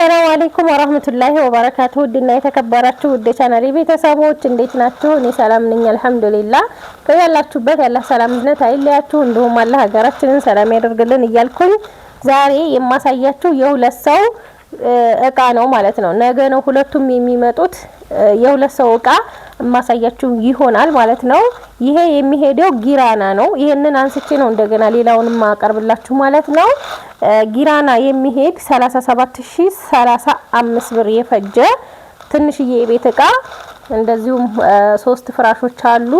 ሰላም አለይኩም ወራህመቱላሂ ወበረካቱ። ድና የተከበራችሁ ውድ ቻናሌ ቤተሰቦች እንዴት ናችሁ? እኔ ሰላም ነኝ አልሐምዱሊላህ። ከያላችሁበት ያላህ ሰላምነት አይለያችሁ፣ እንዲሁም አላህ ሀገራችንን ሰላም ያደርግልን እያልኩኝ ዛሬ የማሳያችሁ የሁለት ሰው እቃ ነው ማለት ነው። ነገ ነው ሁለቱም የሚመጡት የሁለት ሰው እቃ ማሳያችሁ ይሆናል ማለት ነው። ይሄ የሚሄደው ጊራና ነው። ይሄንን አንስቼ ነው እንደገና ሌላውንም ማቀርብላችሁ ማለት ነው። ጊራና የሚሄድ 37035 ብር የፈጀ ትንሽዬ የቤት እቃ እንደዚሁም 3 ፍራሾች አሉ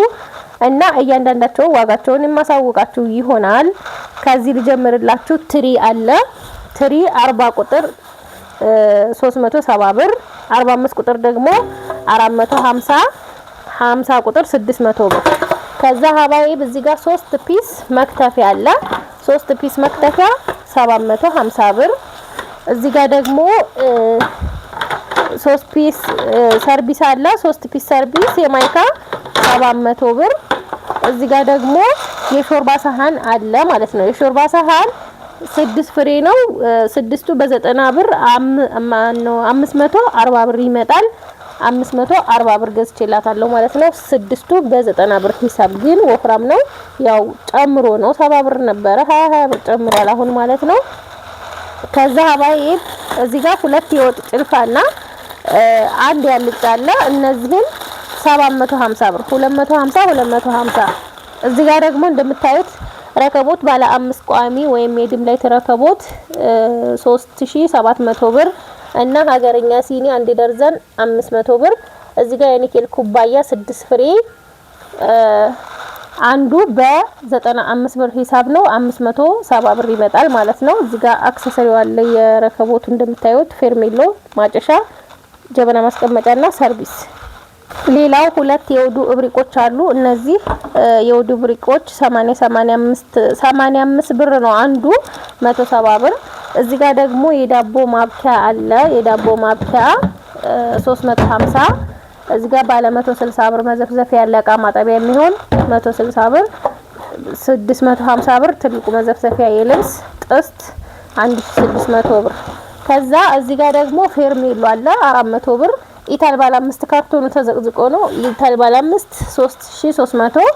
እና እያንዳንዳቸው ዋጋቸውን የማሳውቃችሁ ይሆናል። ከዚህ ልጀምርላችሁ። ትሪ አለ። ትሪ 40 ቁጥር 370 ብር፣ 45 ቁጥር ደግሞ 450፣ 50 ቁጥር 600 ብር። ከዛ ሀባይ በዚህ ጋር 3 ፒስ መክተፊያ አለ። 3 ፒስ መክተፊያ 750 ብር። እዚህ ጋር ደግሞ 3 ፒስ ሰርቪስ አለ። 3 ፒስ ሰርቪስ የማይካ 700 ብር። እዚህ ጋር ደግሞ የሾርባ ሰሃን አለ ማለት ነው። የሾርባ ሰሃን 6 ፍሬ ነው። 6ቱ በ90 ብር 540 ብር ይመጣል። 540 ብር ገዝቼላታለሁ ማለት ነው። 6ቱ በ90 ብር ሂሳብ ግን ወፍራም ነው። ያው ጨምሮ ነው 70 ብር ነበረ 20 ብር ጨምሯል አሁን ማለት ነው። ከዛ ሀባይ እዚህ ጋር 2 የወጥ ጭልፋና አንድ ያልጫ አለ። እነዚህን 750 ብር 250 እዚህ ጋር ደግሞ እንደምታዩት ረከቦት ባለ 5 ቋሚ ወይም የድም ላይ ተረከቦት 3700 ብር እና ሀገርኛ ሲኒ አንድ ደርዘን 500 ብር። እዚህ ጋር የኒኬል ኩባያ 6 ፍሬ አንዱ በ95 ብር ሂሳብ ነው 570 ብር ይመጣል ማለት ነው። እዚህ ጋር አክሰሰሪው አለ የረከቦቱ እንደምታዩት ፌርሜሎ፣ ማጨሻ፣ ጀበና ማስቀመጫና ሰርቪስ። ሌላው 2 የውዱ እብሪቆች አሉ። እነዚህ የውዱ እብሪቆች 85 ብር ነው አንዱ 170 ብር። እዚህ ጋር ደግሞ የዳቦ ማብኪያ አለ። የዳቦ ማብኪያ 350። እዚህ ጋር ባለ 160 ብር መዘፍዘፊያ ያለ እቃ ማጠቢያ የሚሆን 160 ብር። 650 ብር ትልቁ መዘፍዘፊያ የልብስ ጥስት 1600 ብር። ከዛ እዚህ ጋር ደግሞ ፌርሜሎ አለ 400 ብር። ኢታል ባለ 5 ካርቶኑ ተዘቅዝቆ ነው። ኢታል ባለ 5 3300።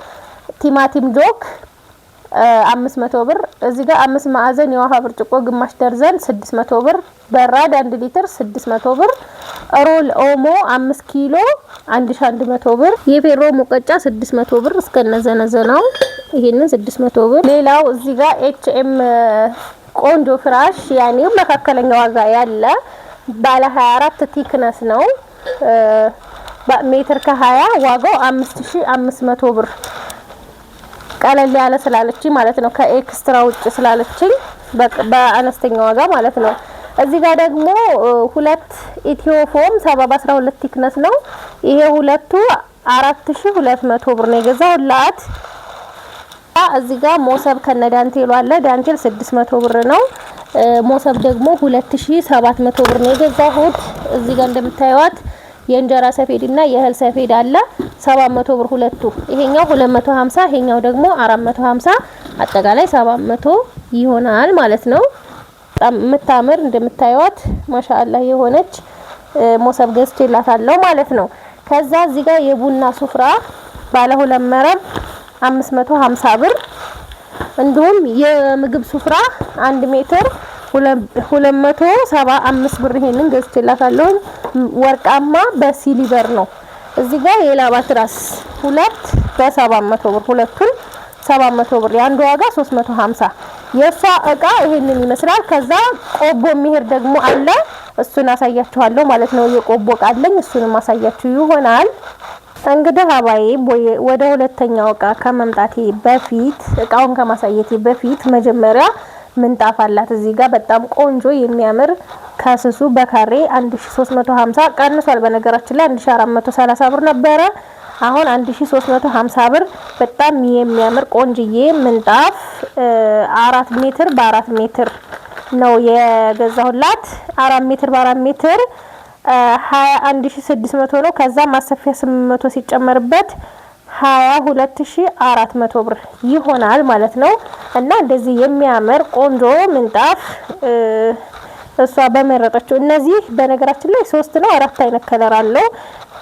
ቲማቲም ጆክ 500 ብር። እዚህ ጋር 5 ማዕዘን የውሃ ብርጭቆ ግማሽ ደርዘን 600 ብር። በራድ 1 ሊትር 600 ብር። ሮል ኦሞ 5 ኪሎ 1100 ብር። የፌሮ ሙቀጫ 600 ብር እስከነዘነዘናው ይሄንን 600 ብር። ሌላው እዚህ ጋር ኤችኤም ቆንጆ ፍራሽ ያኔው መካከለኛ ዋጋ ያለ ባለ 24 ቲክነስ ነው። ሜትር ከ20 ዋጋው 5500 ብር። ቀለል ያለ ስላለች ማለት ነው። ከኤክስትራ ውጭ ስላለች በአነስተኛ ዋጋ ማለት ነው። እዚህ ጋር ደግሞ 2 ኢትዮፎም 712 ቲክነስ ነው። ይሄ ሁለቱ 4200 ብር ነው የገዛሁላት። እዚህ ጋር ሞሰብ ከነዳንቴሉ አለ። ዳንቴል 600 ብር ነው። ሞሰብ ደግሞ 2700 ብር ነው የገዛሁት። እዚህ ጋር እንደምታዩት የእንጀራ ሰፌድና የእህል ሰፌድ አለ 700 ብር ሁለቱ። ይሄኛው 250 ይሄኛው ደግሞ 450 አጠቃላይ 700 ይሆናል ማለት ነው። በጣም የምታምር እንደምታዩት ማሻአላህ የሆነች ሞሰብ ገዝቼላታለሁ ማለት ነው። ከዛ እዚህ ጋር የቡና ሱፍራ ባለ 2 መረብ 550 ብር። እንዲሁም የምግብ ሱፍራ 1 ሜትር 275 ብር ይሄንን ገዝቼላታለሁ። ወርቃማ በሲሊቨር ነው። እዚህ ጋር የላባ ትራስ 2 በ700 ብር ሁለቱን 700 ብር። የአንዱ ዋጋ 350። የሷ እቃ ይሄንን ይመስላል። ከዛ ቆቦ የሚሄድ ደግሞ አለ። እሱን አሳያችኋለሁ ማለት ነው። የቆቦ እቃ አለኝ። እሱንም አሳያችሁ ይሆናል። እንግዲህ ሀባዬ ወደ ሁለተኛው እቃ ከመምጣቴ በፊት እቃውን ከማሳየቴ በፊት መጀመሪያ ምንጣፍ አላት። እዚህ ጋር በጣም ቆንጆ የሚያምር ከስሱ በካሬ 1350 ቀንሷል። በነገራችን ላይ 1430 ብር ነበረ። አሁን 1350 ብር በጣም የሚያምር ቆንጅዬ ምንጣፍ 4 ሜትር በ4 ሜትር ነው የገዛሁላት። 4 ሜትር በ4 ሜትር 21600 ነው። ከዛ ማሰፊያ 800 ሲጨመርበት 22400 ብር ይሆናል ማለት ነው። እና እንደዚህ የሚያምር ቆንጆ ምንጣፍ እሷ በመረጠችው። እነዚህ በነገራችን ላይ 3 ነው 4 አይነት ከለር አለው።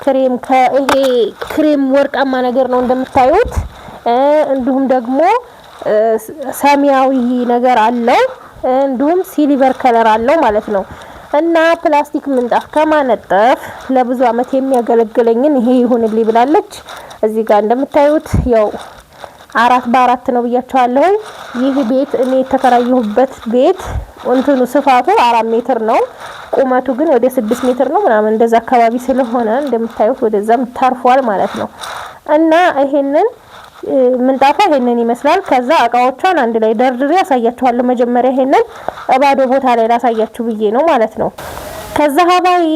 ክሬም ይሄ ክሬም ወርቃማ ነገር ነው እንደምታዩት። እንዲሁም ደግሞ ሰማያዊ ነገር አለው። እንዲሁም ሲልቨር ከለር አለው ማለት ነው። እና ፕላስቲክ ምንጣፍ ከማነጠፍ ለብዙ አመት የሚያገለግለኝን ይሄ ይሁንልኝ ብላለች። እዚህ ጋር እንደምታዩት ያው 4 በ4 ነው ብያቸዋለሁ። ይህ ቤት እኔ የተከራየሁበት ቤት እንትኑ ስፋቱ 4 ሜትር ነው። ቁመቱ ግን ወደ 6 ሜትር ነው ምናምን እንደዛ አካባቢ ስለሆነ እንደምታዩት ወደዛም ታርፏል ማለት ነው። እና ይሄንን ምንጣፋ ይሄንን ይመስላል። ከዛ እቃዎቿን አንድ ላይ ደርድሬ ያሳያችኋለሁ። መጀመሪያ ይሄንን ባዶ ቦታ ላይ ላሳያችሁ ብዬ ነው ማለት ነው። ከዛ ሀባይ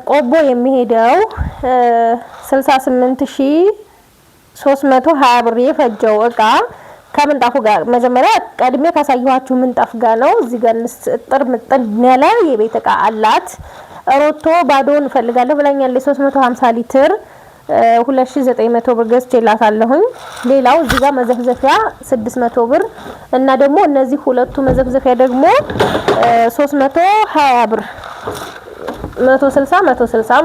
ቆቦ የሚሄደው 68320 ብር የፈጀው እቃ ከምንጣፉ ጋር መጀመሪያ ቀድሜ ካሳየኋችሁ ምንጣፍ ጋር ነው። እዚህ ጋር ጥር ምጥን ያለ የቤት እቃ አላት። ሮቶ ባዶን እፈልጋለሁ ብላኛለች። 350 ሊትር 2900 ብር ገዝቼላታለሁኝ። ሌላው እዚህ ጋር መዘፍዘፊያ 600 ብር እና ደግሞ እነዚህ ሁለቱ መዘፍዘፊያ ደግሞ 320 ብር 160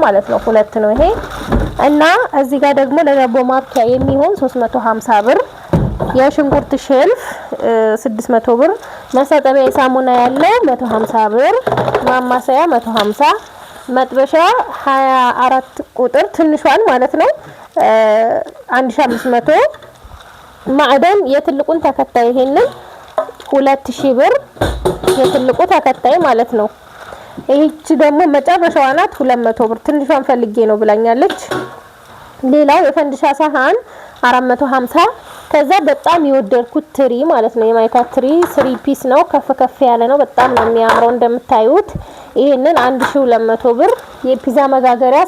ማለት ነው። ሁለት ነው ይሄ። እና እዚህ ጋር ደግሞ ለዳቦ ማብኪያ የሚሆን 350 ብር፣ የሽንኩርት ሼልፍ 600 ብር፣ መታጠቢያ ሳሙና ያለው 150 ብር፣ ማማሰያ 150፣ መጥበሻ 24 ቁጥር ትንሿን ማለት ነው 1500፣ ማዕደን የትልቁን ተከታይ ይሄንን 2000 ብር የትልቁ ተከታይ ማለት ነው። ይህች ደግሞ መጨረሻዋ ናት 200 ብር። ትንሿን ፈልጌ ነው ብላኛለች። ሌላው የፈንድሻ ሳህን 450። ከዛ በጣም የወደድኩት ትሪ ማለት ነው የማይካ ትሪ 3 ፒስ ነው። ከፍ ከፍ ያለ ነው። በጣም ነው የሚያምረው እንደምታዩት። ይሄንን 1200 ብር። የፒዛ መጋገሪያ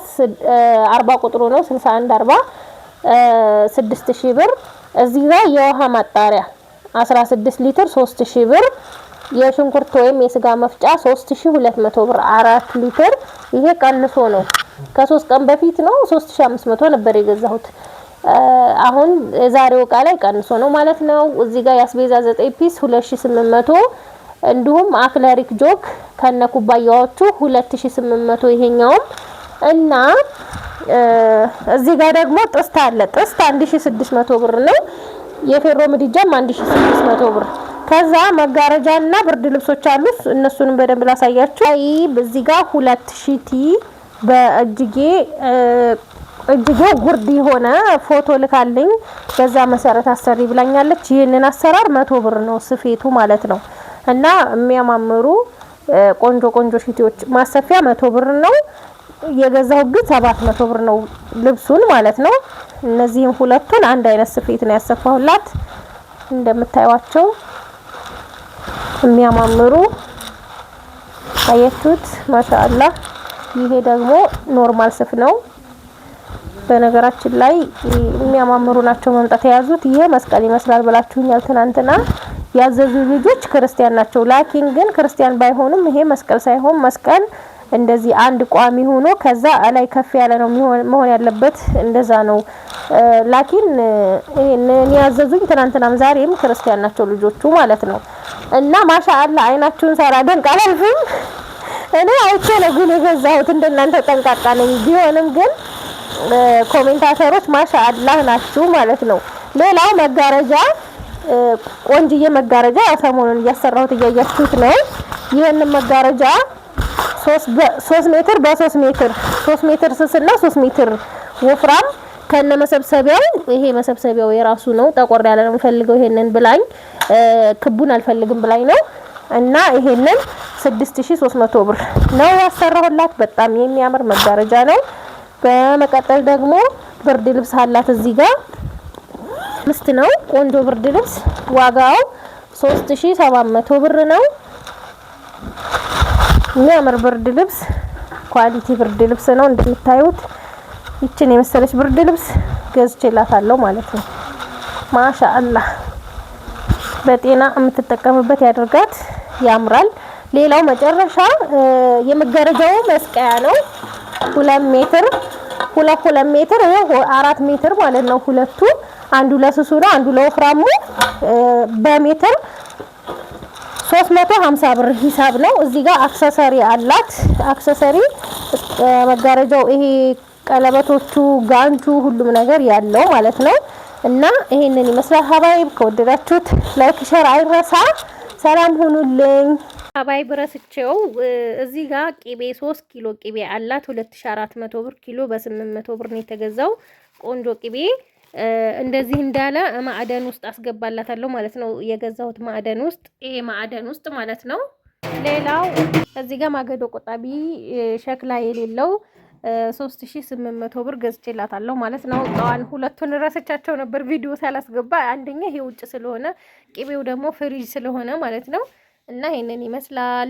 40 ቁጥሩ ነው 61 40 6000 ብር። እዚህ ጋር የውሃ ማጣሪያ 16 ሊትር 3000 ብር። የሽንኩርት ወይም የስጋ መፍጫ 3200 ብር 4 ሊትር። ይሄ ቀንሶ ነው። ከ3 ቀን በፊት ነው 3500 ነበር የገዛሁት። አሁን ዛሬው እቃ ላይ ቀንሶ ነው ማለት ነው። እዚህ ጋር ያስቤዛ 9 ፒስ 2800። እንዲሁም አክለሪክ ጆክ ከነ ኩባያዎቹ 2800 ይሄኛው። እና እዚህ ጋር ደግሞ ጥስት አለ። ጥስት 1600 ብር ነው። የፌሮ ምድጃም 1600 ብር። ከዛ መጋረጃና ብርድ ልብሶች አሉ። እነሱንም በደንብ ላሳያችሁ። አይ በዚህ ጋር 2000 ቲ እጅጌው ጉርድ የሆነ ፎቶ ልካልኝ በዛ መሰረት አሰሪ ብላኛለች። ይሄንን አሰራር 100 ብር ነው ስፌቱ ማለት ነው። እና የሚያማምሩ ቆንጆ ቆንጆ ሽቲዎች ማሰፊያ 100 ብር ነው የገዛው፣ ግን 700 ብር ነው ልብሱን ማለት ነው። እነዚህን ሁለቱን አንድ አይነት ስፌት ነው ያሰፋሁላት። እንደምታዩዋቸው የሚያማምሩ አያችሁት? ማሻአላህ። ይሄ ደግሞ ኖርማል ስፍ ነው። በነገራችን ላይ የሚያማምሩ ናቸው መምጣት የያዙት። ይሄ መስቀል ይመስላል ብላችሁኛል ትናንትና ያዘዙ ልጆች ክርስቲያን ናቸው። ላኪን ግን ክርስቲያን ባይሆኑም ይሄ መስቀል ሳይሆን መስቀል እንደዚህ አንድ ቋሚ ሆኖ ከዛ ላይ ከፍ ያለ ነው መሆን ያለበት። እንደዛ ነው። ላኪን እኔ ያዘዙኝ ትናንትናም ዛሬም ክርስቲያን ናቸው ልጆቹ ማለት ነው። እና ማሻአላ አይናችሁን ሰራ ደንቅ አላልፍም። እኔ አይቼ ነው ግን የገዛሁት። እንደናንተ ጠንቃቃ ነኝ። ቢሆንም ግን ኮሜንታተሮች ማሻአላ ናችሁ ማለት ነው። ሌላው መጋረጃ ቆንጅዬ መጋረጃ ሰሞኑን እያሰራሁት እያያችሁት ነው። ይሄን መጋረጃ 3 ሜትር በ3 ሜትር 3 ሜትር ስስና 3 ሜትር ወፍራም ከነ መሰብሰቢያው። ይሄ መሰብሰቢያው የራሱ ነው። ጠቆር ያለ ነው የምፈልገው ይሄንን ብላኝ፣ ክቡን አልፈልግም ብላኝ ነው። እና ይሄንን 6300 ብር ነው ያሰራሁላት። በጣም የሚያምር መጋረጃ ነው። በመቀጠል ደግሞ ብርድ ልብስ አላት እዚህ ጋር 5 ነው። ቆንጆ ብርድ ልብስ ዋጋው 3700 ብር ነው። የሚያምር ብርድ ልብስ ኳሊቲ ብርድ ልብስ ነው እንደምታዩት። ይችን የመሰለች ብርድ ልብስ ገዝቼላታለሁ ማለት ነው። ማሻአላህ በጤና የምትጠቀምበት ያድርጋት። ያምራል። ሌላው መጨረሻ የመጋረጃው መስቀያ ነው። 2 ሜትር 2 ሜትር ይሄ 4 ሜትር ማለት ነው። ሁለቱ አንዱ ለስሱ ነው፣ አንዱ ለወፍራሙ በሜትር 350 ብር ሂሳብ ነው። እዚህ ጋር አክሰሰሪ አላት። አክሰሰሪ መጋረጃው፣ ይሄ ቀለበቶቹ፣ ጋንቹ፣ ሁሉም ነገር ያለው ማለት ነው። እና ይሄንን ይመስላል ሀባይብ። ከወደዳችሁት ላይክ ሼር አይረሳ። ሰላም ሁኑልኝ ሀባይብ። ረስቼው እዚህ ጋር ቂቤ 3 ኪሎ ቂቤ አላት 2400 ብር ኪሎ በ800 ብር ነው የተገዛው። ቆንጆ ቂቤ እንደዚህ እንዳለ ማዕደን ውስጥ አስገባላታለሁ ማለት ነው። የገዛሁት ማዕደን ውስጥ፣ ይሄ ማዕደን ውስጥ ማለት ነው። ሌላው እዚህ ጋር ማገዶ ቆጣቢ ሸክላ የሌለው 3800 ብር ገዝቼላታለሁ ማለት ነው። እቃዋን ሁለቱን ረስቻቸው ነበር ቪዲዮ ሳላስገባ። አንደኛ ይሄ ውጭ ስለሆነ ቂቤው ደግሞ ፍሪጅ ስለሆነ ማለት ነው። እና ይሄንን ይመስላል።